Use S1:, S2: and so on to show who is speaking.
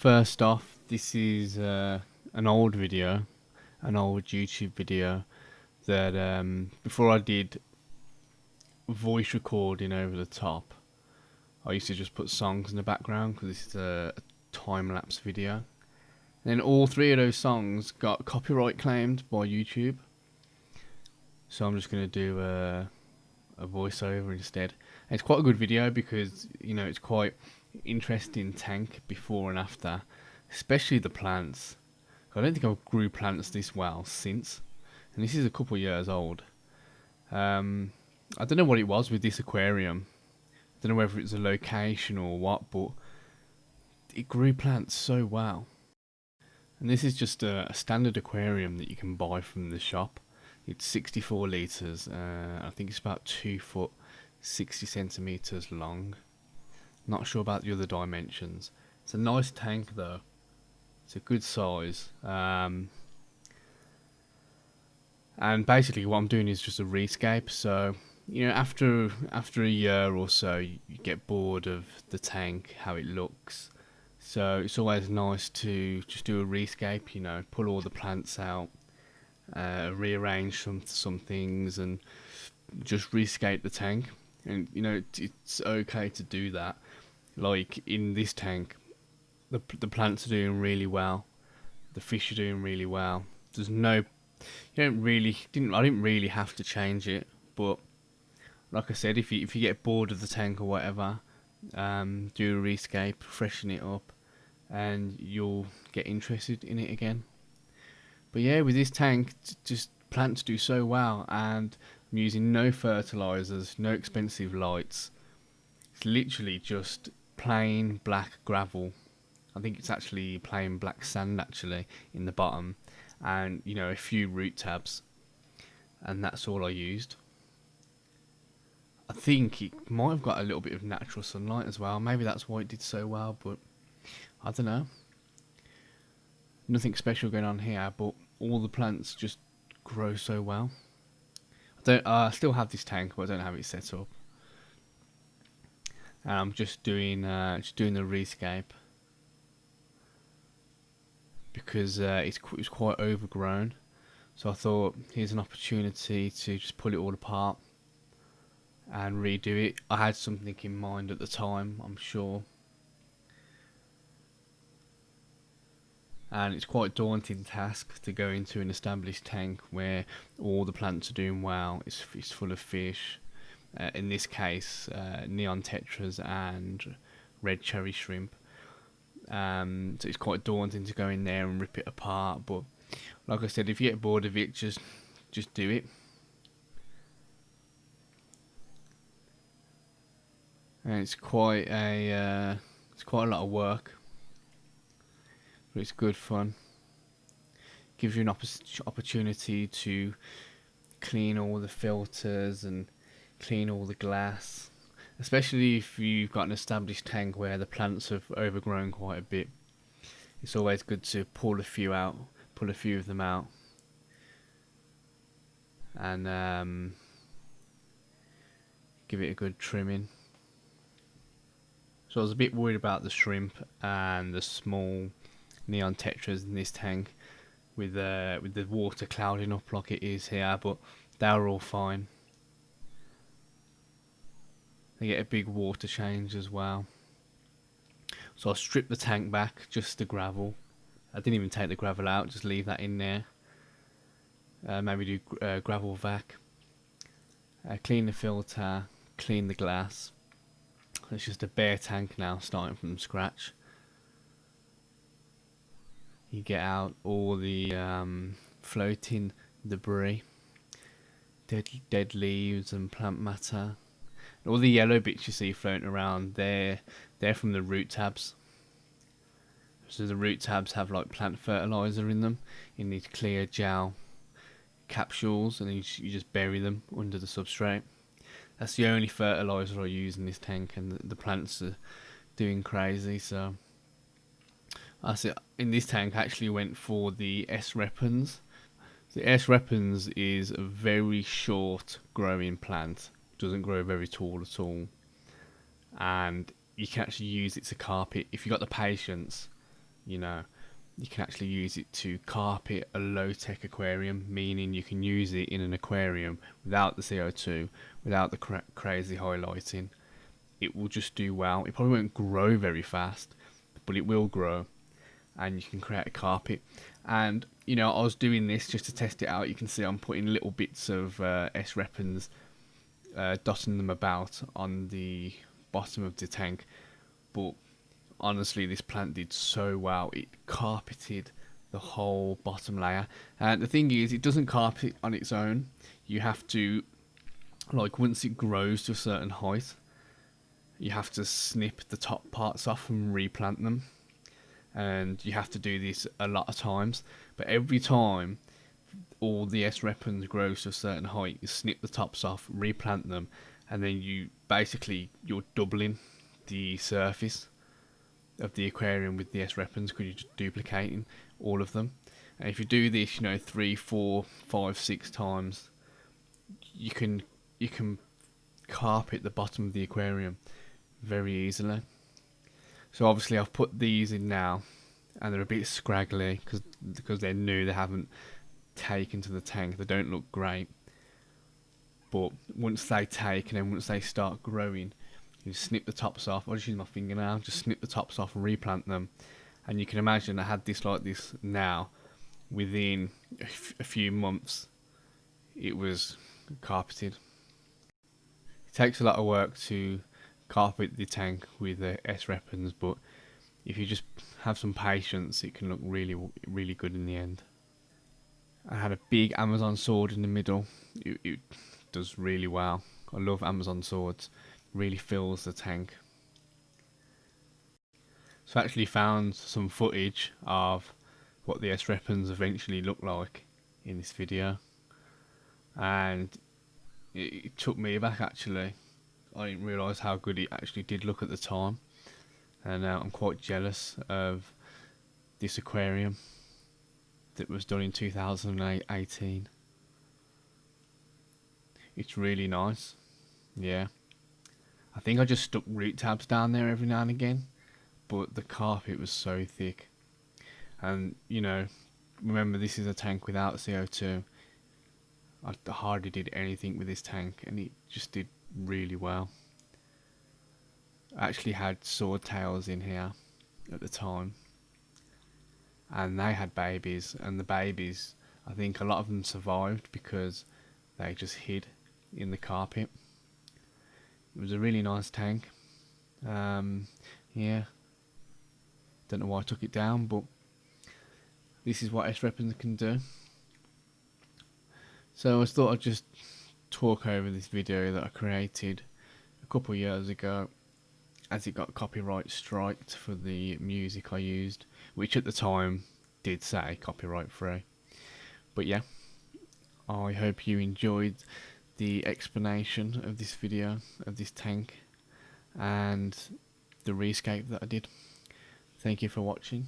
S1: First off, this is an old video, an old YouTube video that before I did voice recording over the top, I used to just put songs in the background because this is a time-lapse video. And then all three of those songs got copyright claimed by YouTube. So I'm just going to do a voiceover instead. And it's quite a good video because, it's quite interesting tank before and after, especially the plants. I don't think I've grew plants this well since, and this is a couple of years old. I don't know what it was with this aquarium. I don't know whether it's a location or what, but it grew plants so well. And this is just a standard aquarium that you can buy from the shop. It's 64 litres, I think it's about 2 foot 60 centimetres long. Not sure about the other dimensions. It's a nice tank though. It's a good size. And basically what I'm doing is just a rescape. So, after a year or so, you get bored of the tank, how it looks. So it's always nice to just do a rescape, pull all the plants out, rearrange some things and just rescape the tank. And it's okay to do that. Like in this tank, the plants are doing really well, the fish are doing really well. There's no, I didn't really have to change it, but like I said, if you get bored of the tank or whatever, do a rescape, freshen it up, and you'll get interested in it again. But yeah, with this tank, just plants do so well, and I'm using no fertilizers, no expensive lights. It's literally just plain black gravel. I think it's actually plain black sand actually in the bottom, and a few root tabs, and that's all I used. I think it might have got a little bit of natural sunlight as well. Maybe that's why it did so well, but I don't know. Nothing special going on here, but all the plants just grow so well. I still have this tank, but I don't have it set up. And I'm just doing the rescape because it's quite overgrown. So I thought, here's an opportunity to just pull it all apart and redo it. I had something in mind at the time, I'm sure. And it's quite a daunting task to go into an established tank where all the plants are doing well. It's full of fish. In this case, neon tetras and red cherry shrimp. So it's quite daunting to go in there and rip it apart. But like I said, if you get bored of it, just do it. And it's quite a lot of work, but it's good fun. Gives you an opportunity to clean all the filters and clean all the glass, especially if you've got an established tank where the plants have overgrown quite a bit. It's always good to pull a few of them out, and give it a good trimming. So I was a bit worried about the shrimp and the small neon tetras in this tank with the water clouding up like it is here, but they were all fine. They get a big water change as well. So I stripped the tank back, just the gravel. I didn't even take the gravel out, just leave that in there. Maybe do gravel vac. Clean the filter, clean the glass. It's just a bare tank now, starting from scratch. You get out all the floating debris, dead leaves and plant matter. All the yellow bits you see floating around, they're from the root tabs. So the root tabs have like plant fertilizer in them, in these clear gel capsules, and you just bury them under the substrate. That's the only fertilizer I use in this tank, and the plants are doing crazy. So in this tank I actually went for the S. repens. The S. repens is a very short growing plant, doesn't grow very tall at all, and you can actually use it to carpet if you've got the patience. you know, you can actually use it to carpet a low-tech aquarium, meaning you can use it in an aquarium without the CO2, without the crazy highlighting. It will just do well. It probably won't grow very fast, but it will grow, and you can create a carpet. And you know, I was doing this just to test it out. You can see I'm putting little bits of S-Repens, dotting them about on the bottom of the tank, but honestly, this plant did so well. It carpeted the whole bottom layer. And the thing is, it doesn't carpet on its own. You have to, like, once it grows to a certain height, you have to snip the top parts off and replant them. And you have to do this a lot of times. But every time all the S-Repens grows to a certain height, you snip the tops off, replant them, and then you're doubling the surface of the aquarium with the S-Repens because you're just duplicating all of them. And if you do this, you know, 3, 4, 5, 6 times, you can carpet the bottom of the aquarium very easily. So obviously I've put these in now, and they're a bit scraggly because they're new. They haven't taken to the tank. They don't look great. But once they take, and then once they start growing, you snip the tops off. I'll just use my finger now. Just snip the tops off and replant them. And you can imagine I had this like this now. Within a few months, it was carpeted. It takes a lot of work to carpet the tank with the S-Repens, but if you just have some patience, it can look really, really good in the end. I had a big Amazon sword in the middle. It does really well. I love Amazon swords. Really fills the tank. So I actually found some footage of what the S-Repens eventually look like in this video, and it took me back actually. I didn't realise how good it actually did look at the time, and I'm quite jealous of this aquarium that was done in 2018. It's really nice. Yeah, I think I just stuck root tabs down there every now and again, but the carpet was so thick. And you know, remember, this is a tank without CO2. I hardly did anything with this tank, and it just did really well. I actually had swordtails in here at the time, and they had babies, and the babies, I think a lot of them survived because they just hid in the carpet. It was a really nice tank. Yeah, don't know why I took it down, but this is what S-Repens can do. So I thought I'd just talk over this video that I created a couple of years ago, as it got copyright striked for the music I used, which at the time did say copyright free. But yeah, I hope you enjoyed the explanation of this video, of this tank, and the rescape that I did. Thank you for watching.